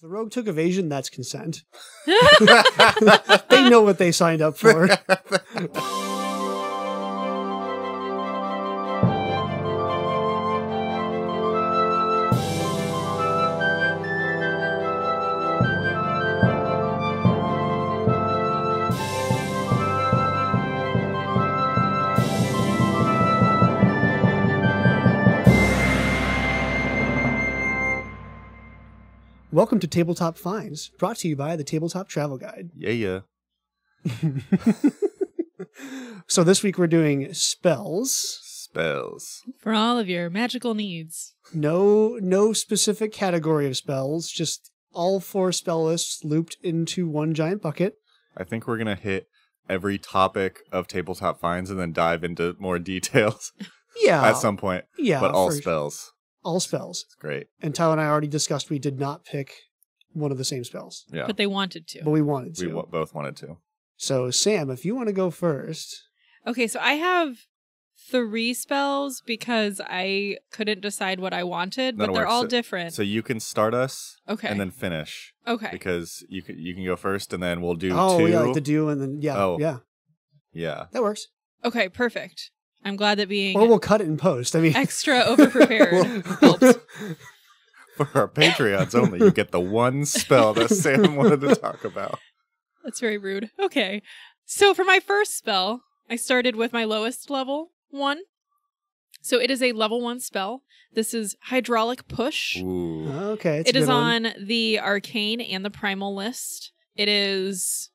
The rogue took evasion, that's consent. They know what they signed up for. Welcome to Tabletop Finds, brought to you by the Tabletop Travel Guide. Yeah. So this week we're doing spells. Spells. For all of your magical needs. No specific category of spells, just all 4 spell lists looped into one giant bucket. I think we're going to hit every topic of Tabletop Finds and then dive into more details Yeah. at some point. Yeah. But all spells. All spells. It's great. And Tyler and I already discussed we did not pick one of the same spells. Yeah. But they wanted to. But we wanted to. We both wanted to. So, Sam, if you want to go first. Okay, so I have 3 spells because I couldn't decide what I wanted, but they're all different. So you can start us Okay. and then finish. Okay. Because you can go first and then we'll do 2. Oh, yeah, like the do and then, yeah. Oh. Yeah. Yeah. That works. Okay, perfect. I'm glad that being Or we'll cut it in post. I mean, extra overprepared helped. For our Patreons only, you get the one spell that Sam wanted to talk about. That's very rude. Okay. So for my first spell, I started with my lowest level 1. So it is a level 1 spell. This is Hydraulic Push. Ooh. okay. It is on the Arcane and the Primal list. It is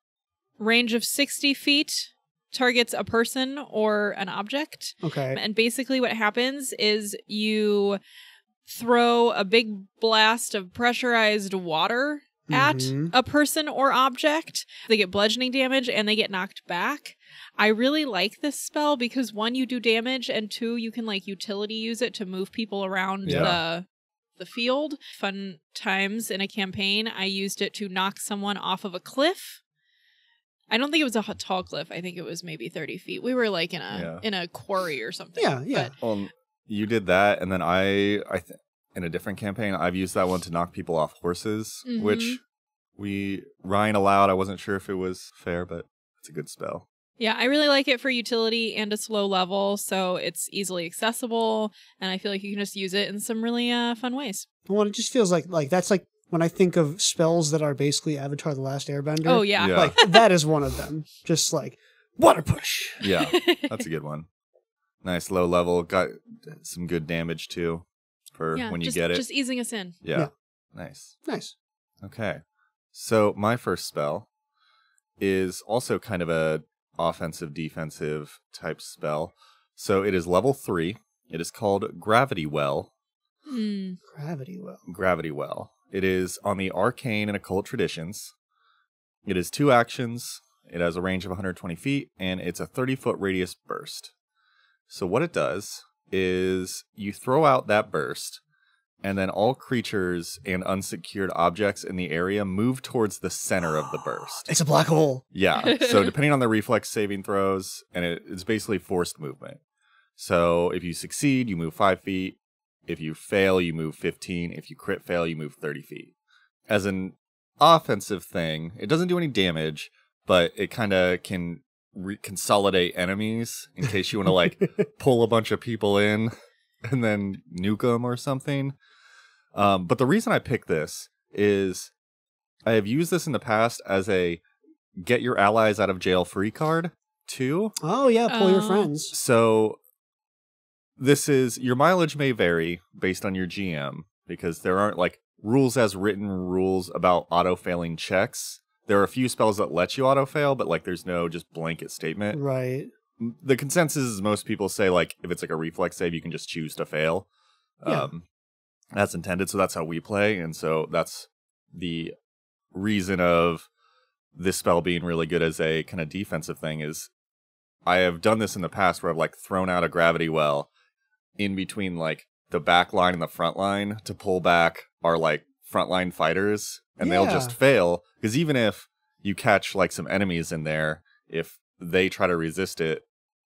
range of 60 feet, targets a person or an object. Okay. And basically what happens is you throw a big blast of pressurized water at a person or object. They get bludgeoning damage and they get knocked back. I really like this spell because 1, you do damage, and 2, you can like utility use it to move people around the field. Fun times in a campaign, I used it to knock someone off of a cliff. I don't think it was a tall cliff. I think it was maybe 30 feet. We were like in a quarry or something. Yeah. But You did that, and then in a different campaign, I've used that one to knock people off horses, which Ryan allowed. I wasn't sure if it was fair, but it's a good spell. yeah, I really like it for utility and a slow level, so it's easily accessible, and I feel like you can just use it in some really fun ways. Well, it just feels like that's like when I think of spells that are basically Avatar: The Last Airbender. Oh, yeah. Like, that is one of them. Just like, water push. Yeah, that's a good one. Nice low level. Got some good damage, too, for when you get it. Just easing us in. Yeah. Nice. Nice. Okay. So my first spell is also kind of a offensive, defensive type spell. So it is level 3. It is called Gravity Well. Gravity Well. Gravity Well. It is on the Arcane and Occult Traditions. It is 2 actions. It has a range of 120 feet, and it's a 30-foot radius burst. So what it does is you throw out that burst, and then all creatures and unsecured objects in the area move towards the center of the burst. It's a black hole. Yeah. So depending on the reflex saving throws, and it's basically forced movement. So if you succeed, you move 5 feet. If you fail, you move 15. If you crit fail, you move 30 feet. As an offensive thing, it doesn't do any damage, but it kind of can consolidate enemies in case you want to like pull a bunch of people in and then nuke them or something. But the reason I picked this is I have used this in the past as a get your allies out of jail free card too. Oh, yeah. Pull your friends. So this is, your mileage may vary based on your GM because there aren't like rules as written rules about auto-failing checks. There are a few spells that let you auto-fail, but like there's no just blanket statement. Right. The consensus is most people say like if it's like a reflex save, you can just choose to fail. Yeah. That's intended, so that's how we play, and so that's the reason of this spell being really good as a kind of defensive thing is I have done this in the past where I've like thrown out a gravity well in between like the back line and the front line to pull back our like frontline fighters, and they'll just fail because even if you catch like some enemies in there, if they try to resist it,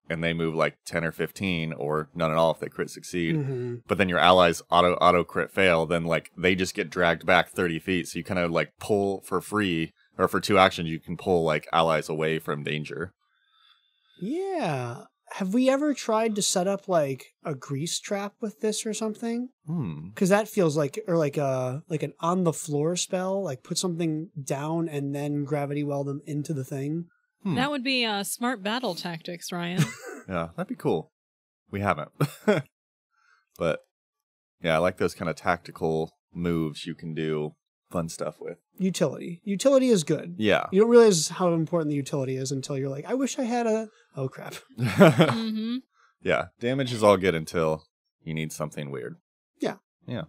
and they move like 10 or 15 or none at all if they crit succeed. But then your allies auto crit fail, then like they just get dragged back 30 feet. So you kind of like pull for free, or for 2 actions, you can pull like allies away from danger. Yeah. Have we ever tried to set up like a grease trap with this or something? Because that feels like, or like an on the floor spell, like put something down and then gravity well them into the thing. That would be smart battle tactics, Ryan. Yeah, that'd be cool. We haven't. But yeah, I like those kind of tactical moves you can do fun stuff with. Utility. Utility is good. Yeah. You don't realize how important the utility is until you're like, I wish I had a... Oh, crap. Yeah, damage is all good until you need something weird. Yeah. Yeah.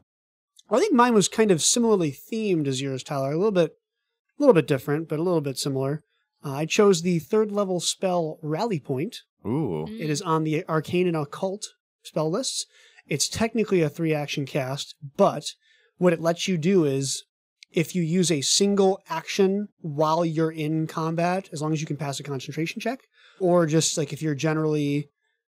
I think mine was kind of similarly themed as yours, Tyler. A little bit different, but a little bit similar. I chose the 3rd level spell Rally Point. Ooh. It is on the Arcane and Occult spell lists. It's technically a 3-action cast, but what it lets you do is if you use a single action while you're in combat, as long as you can pass a concentration check, or just like if you're generally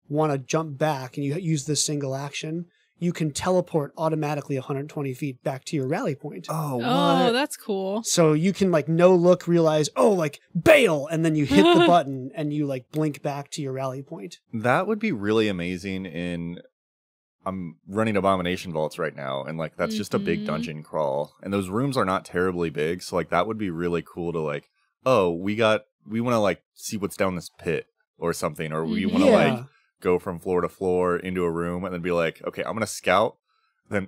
want to jump back and you use this single action, you can teleport automatically 120 feet back to your rally point. Oh, what? Oh, that's cool. So you can like no look realize, oh, like bail, and then you hit the button and you like blink back to your rally point. That would be really amazing in... I'm running Abomination Vaults right now, and like that's just a big dungeon crawl. And those rooms are not terribly big, so like that would be really cool to like, oh, we want to like see what's down this pit or something, or we want to like go from floor to floor into a room and then be like, okay, I'm gonna scout, then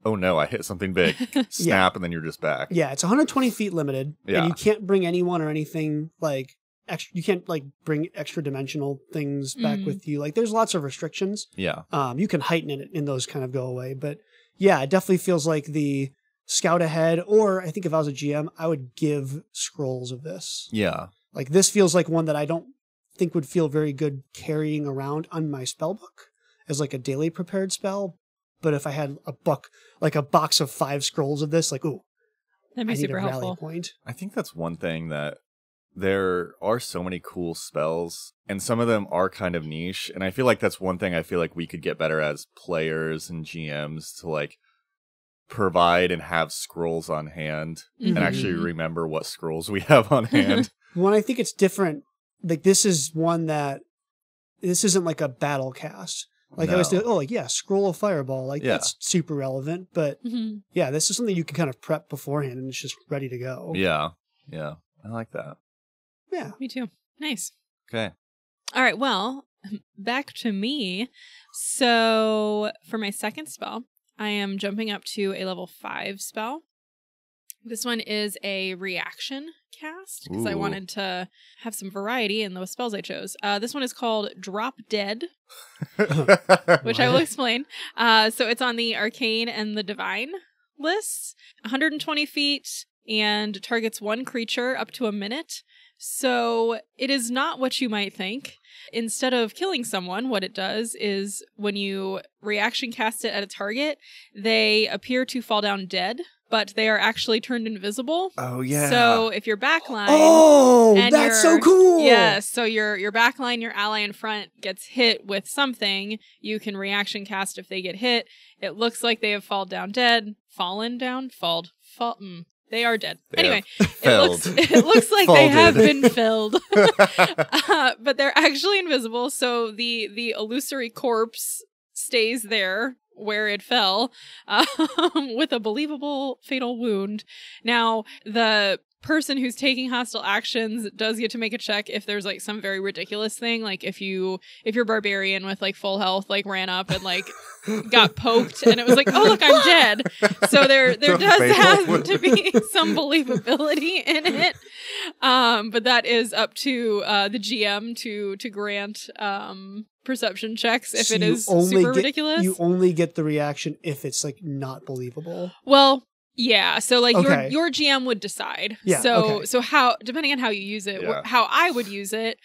oh no, I hit something big, snap, and then you're just back. Yeah, it's 120 feet limited, and you can't bring anyone or anything like extra. You can't like bring extra dimensional things back with you. Like there's lots of restrictions. Yeah. You can heighten it and those kind of go away, but yeah, it definitely feels like the scout ahead. Or I think if I was a GM, I would give scrolls of this. Yeah. Like this feels like one that I don't think would feel very good carrying around on my spell book as like a daily prepared spell. But if I had a box of 5 scrolls of this, like, ooh, that'd be I need super a rally helpful. point. I think that's one thing that there are so many cool spells, and some of them are kind of niche. And I feel like that's one thing I feel like we could get better as players and GMs to like provide and have scrolls on hand and actually remember what scrolls we have on hand. Well, I think it's different. Like this is one that this isn't like a battle cast. Like I always do, oh, like, yeah, scroll of fireball. Like that's super relevant. But yeah, this is something you can kind of prep beforehand and it's just ready to go. Yeah. Yeah. I like that. Yeah. Me too. Nice. Okay. All right. Well, back to me. So for my second spell, I am jumping up to a level 5 spell. This one is a reaction cast because I wanted to have some variety in those spells I chose. This one is called Drop Dead, which I will explain. So it's on the Arcane and the Divine lists, 120 feet, and targets 1 creature up to a minute. So it is not what you might think. Instead of killing someone, what it does is when you reaction cast it at a target, they appear to fall down dead, but they are actually turned invisible. Oh, yeah. So if your backline... Oh, that's so cool! Yeah, so your backline, your ally in front gets hit with something, you can reaction cast if they get hit. It looks like they have fallen down dead. They are dead. Anyway, it looks like they have been felled. But they're actually invisible, so the illusory corpse stays there where it fell with a believable fatal wound. Now, the person who's taking hostile actions does get to make a check if there's like some very ridiculous thing, like if you're barbarian with like full health like ran up and like got poked and it was like, oh look, I'm dead. So there does have to be some believability in it, but that is up to the GM to grant perception checks if it is super ridiculous. You only get the reaction if it's like not believable. Well, yeah, so like your GM would decide. Yeah, so how, depending on how you use it, how I would use it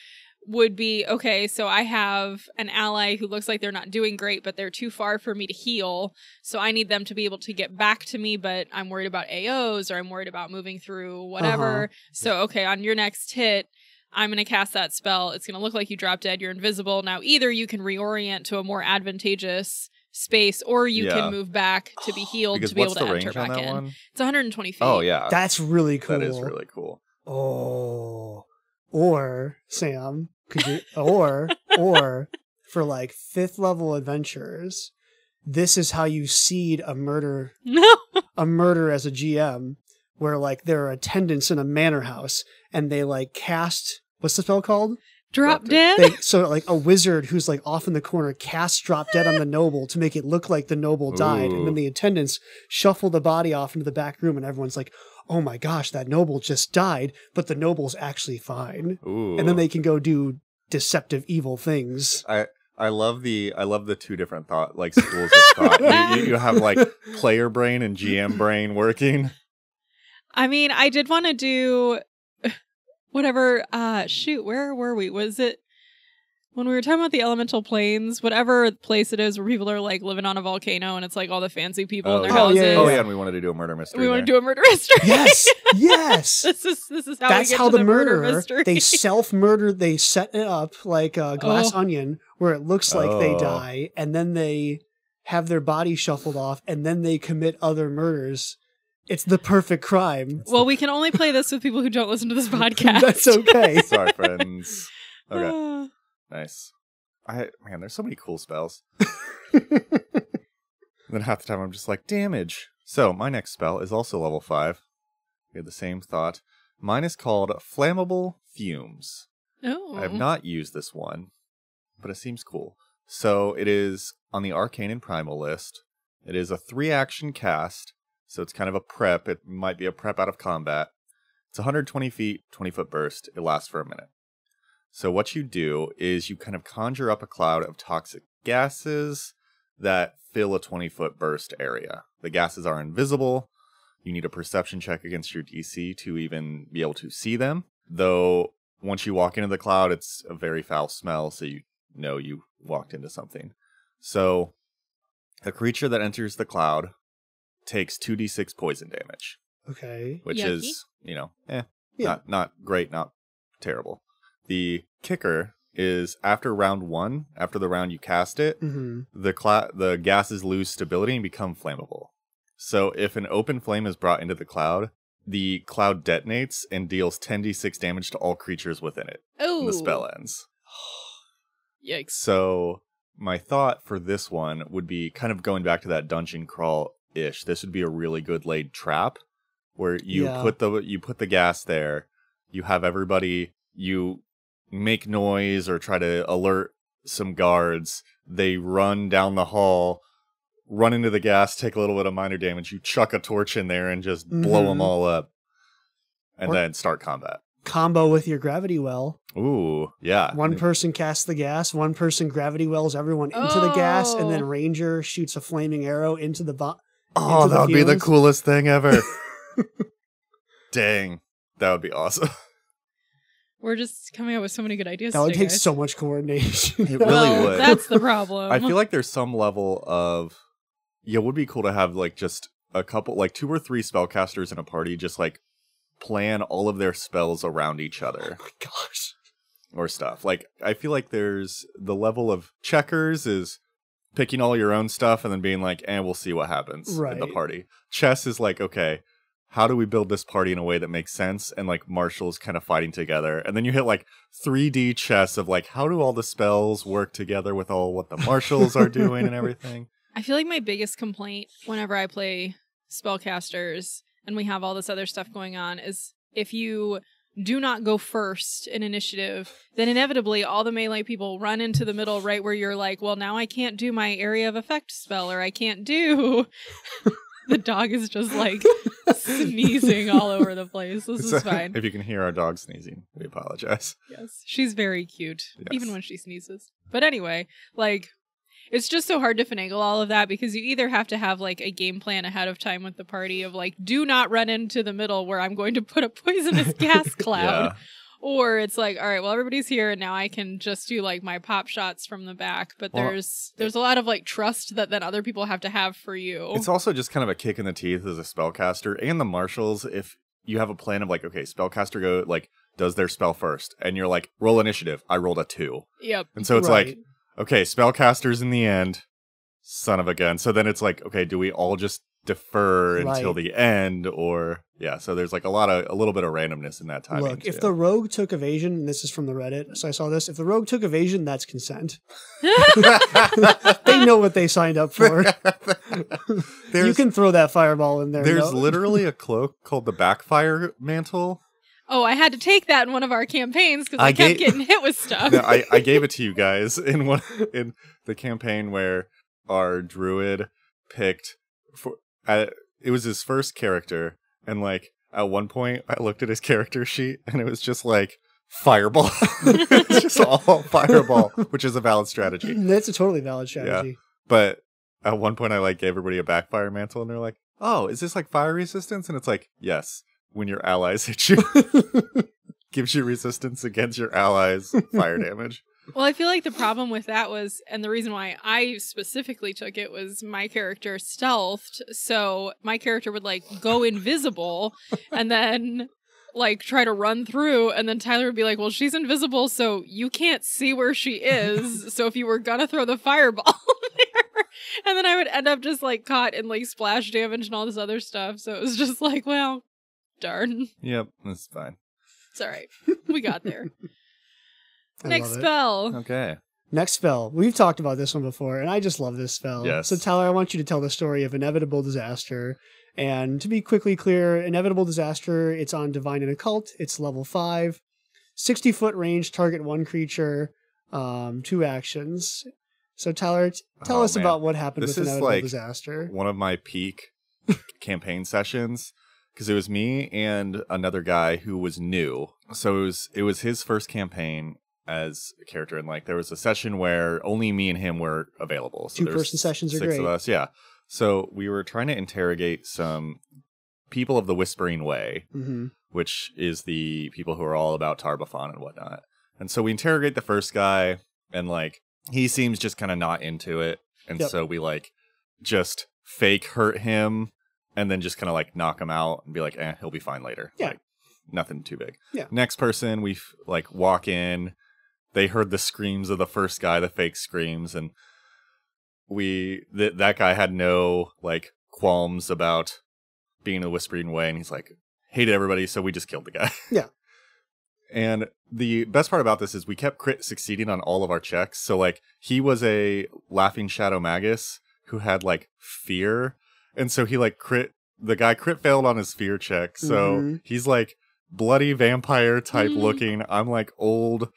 would be, okay, so I have an ally who looks like they're not doing great, but they're too far for me to heal. So I need them to be able to get back to me, but I'm worried about AOs or I'm worried about moving through whatever. So, okay, on your next hit, I'm going to cast that spell. It's going to look like you drop dead. You're invisible. Now, either you can reorient to a more advantageous space, or you can move back to be healed because to be able what's to the enter range on back that in. one? It's 120 feet. Oh, yeah. That's really cool. That is really cool. Oh. Or, Sam, could you, or for like 5th level adventures, this is how you seed a murder as a GM, where like there are attendants in a manor house and they like cast, what's the spell called? Drop dead? So like a wizard who's like off in the corner casts drop dead on the noble to make it look like the noble died. And then the attendants shuffle the body off into the back room and everyone's like, oh my gosh, that noble just died, but the noble's actually fine. Ooh. And then they can go do deceptive evil things. I love the 2 different schools of thought. You have like player brain and GM brain working. I mean, I did want to do whatever, where were we? Was it when we were talking about the elemental planes, whatever place it is where people are like living on a volcano and it's like all the fancy people in their houses. And we wanted to do a murder mystery. We want to do a murder mystery. Yes. This is how that's we get how to the murder murderer, mystery. they self-murder, they set it up like a glass onion where it looks like they die, and then they have their body shuffled off, and then they commit other murders. It's the perfect crime. Well, we can only play this with people who don't listen to this podcast. That's okay. Sorry, friends. Okay. Nice. Man, there's so many cool spells. And then half the time I'm just like, damage. So my next spell is also level 5. We had the same thought. Mine is called Flammable Fumes. Oh. I have not used this one, but it seems cool. So it is on the Arcane and Primal list. It is a 3-action cast, so it's kind of a prep. It might be a prep out of combat. It's 120 feet, 20-foot burst. It lasts for a minute. So what you do is you kind of conjure up a cloud of toxic gases that fill a 20-foot burst area. The gases are invisible. You need a perception check against your DC to even be able to see them. Though, once you walk into the cloud, it's a very foul smell, so you know you walked into something. So, a creature that enters the cloud takes 2d6 poison damage. Okay. Which Yucky. is, not great, not terrible. The kicker is after round 1, after the round you cast it, the gases lose stability and become flammable. So if an open flame is brought into the cloud detonates and deals 10d6 damage to all creatures within it. Oh. And the spell ends. Yikes. So my thought for this one would be kind of going back to that dungeon crawl-ish. This would be a really good laid trap where you put the gas there, you have everybody, you make noise or try to alert some guards, they run down the hall, run into the gas, take a little bit of minor damage, you chuck a torch in there and just blow them all up, and then start combat. Combo with your gravity well. Ooh, yeah. One person casts the gas, one person gravity wells everyone into the gas, and then Ranger shoots a flaming arrow into the Oh, that would be the coolest thing ever. Dang, that would be awesome. We're just coming up with so many good ideas. That would take guys. so much coordination. It really would. That's the problem. I feel like there's some level of, it would be cool to have like just a couple, like 2 or 3 spellcasters in a party, just like plan all of their spells around each other. Oh my gosh. Or stuff. Like, I feel like there's the level of checkers is picking all your own stuff and then being like, we'll see what happens in the party. Chess is like, okay, how do we build this party in a way that makes sense? And like marshals kind of fighting together. And then you hit like 3D chess of like, how do all the spells work together with all what the marshals are doing and everything? I feel like my biggest complaint whenever I play spellcasters and we have all this other stuff going on is if you do not go first in initiative, then inevitably all the melee people run into the middle right where you're like, well, now I can't do my area of effect spell, or I can't do... The dog is just like sneezing all over the place. This is fine. If you can hear our dog sneezing, we apologize. Yes, she's very cute, even when she sneezes. But anyway, like, it's just so hard to finagle all of that because you either have to have like a game plan ahead of time with the party of like, do not run into the middle where I'm going to put a poisonous gas cloud. Or it's like, all right, well, everybody's here and now I can just do like my pop shots from the back. But there's a lot of like trust that then other people have to have for you. It's also just kind of a kick in the teeth as a spellcaster and the marshals. If you have a plan of like, okay, spellcaster does their spell first, and you're like, roll initiative. I rolled a 2. Yep. And so it's like, okay, spellcaster's in the end, son of a gun. So then it's like, okay, do we all just defer until the end, or so there's like a little bit of randomness in that timing. Look, if the rogue took evasion, and this is from the Reddit, so I saw this, if the rogue took evasion, that's consent. They know what they signed up for. You can throw that fireball in there. There's literally a cloak called the Backfire Mantle. Oh, I had to take that in one of our campaigns because I kept getting hit with stuff. No, I gave it to you guys in the campaign where our druid picked it was his first character, and like at one point I looked at his character sheet and it was just like fireball. It's just all fireball, which is a valid strategy. That's a totally valid strategy. Yeah. But at one point I like gave everybody a backfire mantle, and they're like, "Oh, is this like fire resistance?" And it's like, yes, when your allies hit you, gives you resistance against your allies' fire damage. Well, I feel like the problem with that was, and the reason why I specifically took it was my character stealthed, so my character would like go invisible and then like try to run through, and then Tyler would be like, well, she's invisible, so you can't see where she is, so if you were gonna throw the fireball there, and then I would end up just like caught in like splash damage and all this other stuff, so it was just like, well, darn. Yep, that's fine. It's alright. We got there. Next spell. Okay. Next spell. We've talked about this one before, and I just love this spell. Yes. So, Tyler, I want you to tell the story of Inevitable Disaster. And to be quickly clear, Inevitable Disaster, it's on Divine and Occult. It's level 5. 60-foot range, target 1 creature, 2 actions. So, Tyler, tell us about what happened with Inevitable Disaster. One of my peak campaign sessions, because it was me and another guy who was new. So it was his first campaign as a character, and like there was a session where only me and him were available. So 2-person sessions are great. 6 of us, yeah. So we were trying to interrogate some people of the Whispering Way, which is the people who are all about Tar-Baphon and whatnot. And so we interrogate the first guy, and like he seems just kind of not into it, and so we like just fake hurt him, and then just kind of like knock him out and be like, he'll be fine later. Yeah. Like, nothing too big. Yeah. Next person, we like walk in. They heard the screams of the first guy, the fake screams, and that guy had no like qualms about being a Whispering Way, and he's like hated everybody, so we just killed the guy. Yeah. And the best part about this is we kept crit succeeding on all of our checks. So like he was a Laughing Shadow Magus who had like fear, and so he like the guy crit failed on his fear check. So he's like bloody vampire type looking. I'm like old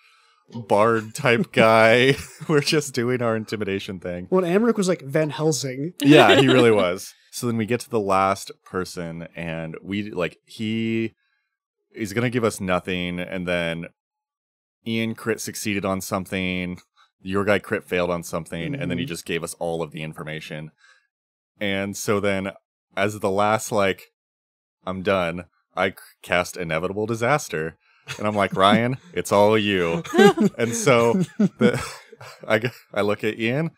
bard type guy. We're just doing our intimidation thing. Well, Amric was like Van Helsing. Yeah, he really was. So then we get to the last person, and he is going to give us nothing, and then Ian crit succeeded on something, your guy crit failed on something, and then he just gave us all of the information. And so then, as the last, like, I'm done, I cast Inevitable Disaster. And I'm like, Ryan, it's all you. And so I look at Ian.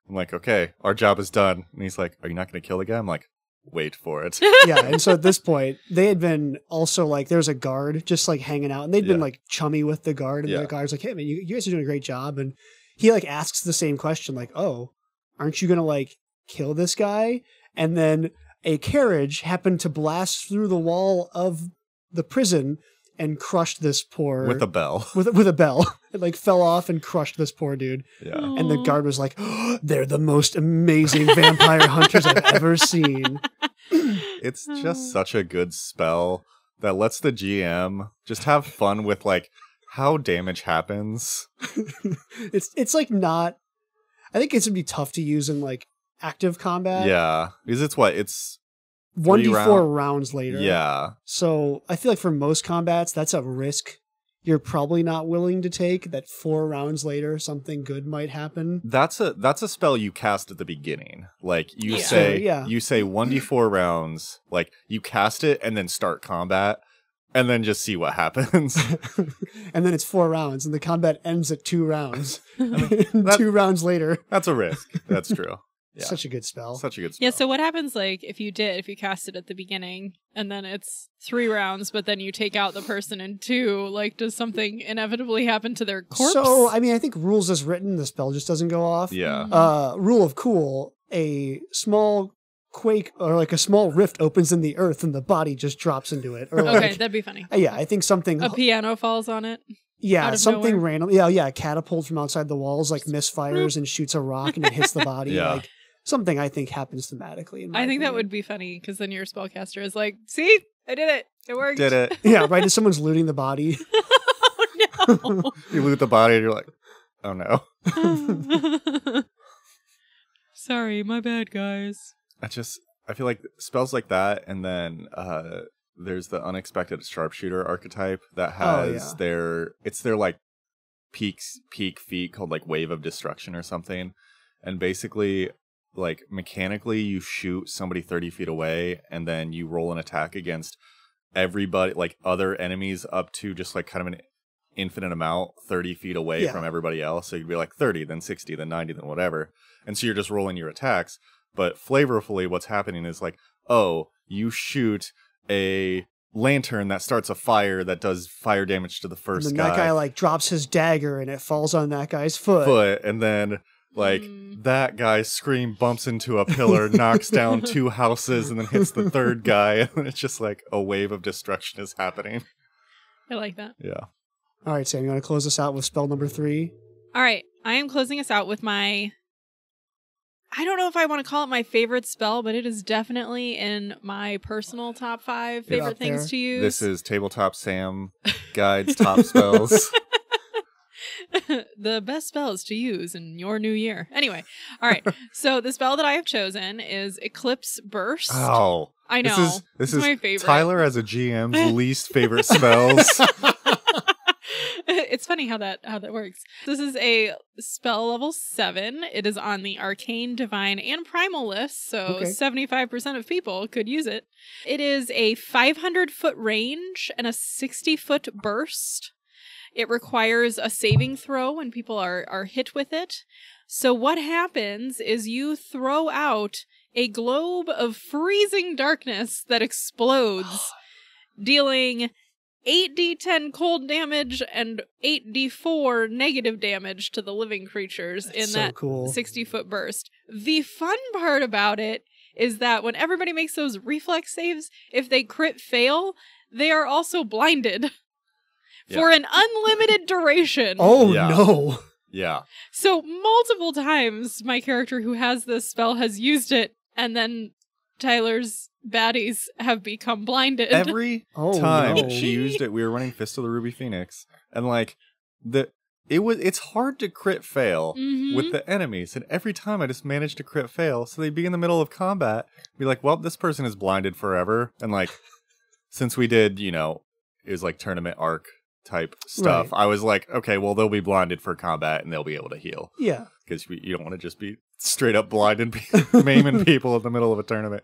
I'm like, okay, our job is done. And he's like, are you not going to kill the guy? I'm like, wait for it. Yeah, and so at this point, they had been also like, there's a guard just like hanging out. And they'd been like chummy with the guard. And the guard's like, hey, man, you guys are doing a great job. And he like asks the same question, like, oh, aren't you going to like kill this guy? And then a carriage happened to blast through the wall of the prison and crushed this poor... With a bell. With a bell. It like fell off and crushed this poor dude. Yeah. And the guard was like, oh, they're the most amazing vampire hunters I've ever seen. It's just such a good spell that lets the GM just have fun with like how damage happens. It's like not... I think it's going to be tough to use in like active combat. Yeah. Because it's 1d4 rounds later. Yeah. So I feel like for most combats, that's a risk you're probably not willing to take, that 4 rounds later something good might happen. That's a spell you cast at the beginning. Like you say 1d4 rounds, like you cast it and then start combat and then just see what happens. And then it's 4 rounds and the combat ends at 2 rounds. I mean, 2 rounds later. That's a risk. That's true. Yeah. Such a good spell. Such a good spell. Yeah, so what happens, like, if you cast it at the beginning, and then it's 3 rounds, but then you take out the person in 2, like, does something inevitably happen to their corpse? So, I mean, I think rules as written, the spell just doesn't go off. Yeah. Rule of cool, a small quake or like a small rift opens in the earth and the body just drops into it. Or Okay, that'd be funny. Yeah, I think something... A piano falls on it? Yeah, something nowhere. random. Yeah, a catapult from outside the walls, like, misfires and shoots a rock and it hits the body. Yeah. Like, something I think happens thematically. I think that would be funny, because then your spellcaster is like, see? I did it. It worked. Did it. Yeah, right as someone's looting the body. Oh, no. You loot the body and you're like, oh no. Sorry, my bad, guys. I feel like spells like that, and then there's the unexpected sharpshooter archetype that has their like peak feat called like Wave of Destruction or something. And basically, like, mechanically, you shoot somebody 30 feet away, and then you roll an attack against everybody, like, other enemies up to just, like, kind of an infinite amount 30 feet away from everybody else. So you'd be like 30, then 60, then 90, then whatever. And so you're just rolling your attacks. But flavorfully, what's happening is like, oh, you shoot a lantern that starts a fire that does fire damage to the first and then guy. that guy, like, drops his dagger and it falls on that guy's foot. And then... like, that guy's scream bumps into a pillar, knocks down 2 houses, and then hits the 3rd guy. And then it's just like a wave of destruction is happening. I like that. Yeah. All right, Sam, you want to close us out with spell number 3? All right. I am closing us out with my... I don't know if I want to call it my favorite spell, but it is definitely in my personal top 5 favorite things to use. This is Tabletop Sam Guide's top spells. The best spells to use in your new year. Anyway, all right. So the spell that I have chosen is Eclipse Burst. Oh, I know. This is my favorite. Tyler as a GM's least favorite spells. It's funny how that works. This is a spell level 7. It is on the Arcane, Divine, and Primal list, so 75% of people could use it. It is a 500-foot range and a 60-foot burst. It requires a saving throw when people are hit with it. So what happens is you throw out a globe of freezing darkness that explodes, dealing 8d10 cold damage and 8d4 negative damage to the living creatures in that 60-foot burst. The fun part about it is that when everybody makes those reflex saves, if they crit fail, they are also blinded. For an unlimited duration. Oh, no. Yeah. So multiple times my character who has this spell has used it, and then Tyler's baddies have become blinded. Every time she used it, we were running Fist of the Ruby Phoenix, and like it's hard to crit fail with the enemies, and every time I just managed to crit fail. So they'd be in the middle of combat, be like, well, this person is blinded forever. And like, since we did, it was like tournament arc type stuff, I was like, okay, well, they'll be blinded for combat and they'll be able to heal. Yeah. Because you don't want to just be straight up blinded, maiming people in the middle of a tournament.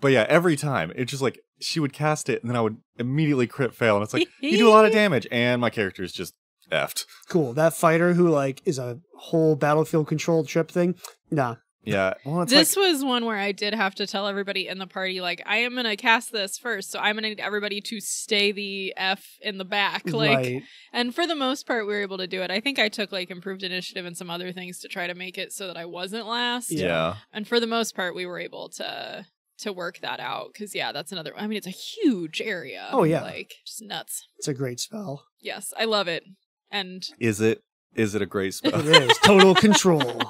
But yeah, every time, it's just like, she would cast it and then I would immediately crit fail. And it's like, you do a lot of damage. And my character is just effed. Cool. That fighter who, like, is a whole battlefield control trip thing? Nah. Yeah. Well, this was one where I did have to tell everybody in the party, like, I am going to cast this first, so I'm going to need everybody to stay the F in the back. Like, and for the most part, we were able to do it. I think I took, like, improved initiative and some other things to try to make it so that I wasn't last. Yeah. And for the most part, we were able to work that out. Because, yeah, that's another, I mean, it's a huge area. Oh, yeah. Like, just nuts. It's a great spell. Yes, I love it. And Is it a great spell? It is. Total control.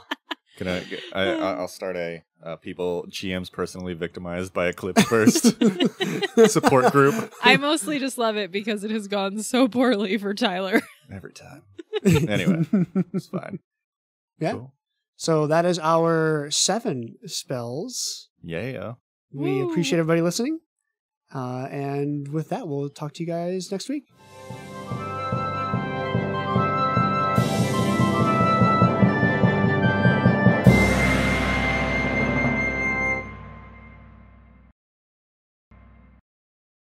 I'll start a people GMs personally victimized by Eclipse Burst support group. I mostly just love it because it has gone so poorly for Tyler. Every time. Anyway, it's fine. Yeah. Cool. So that is our 7 spells. Yeah. We appreciate everybody listening. And with that, we'll talk to you guys next week.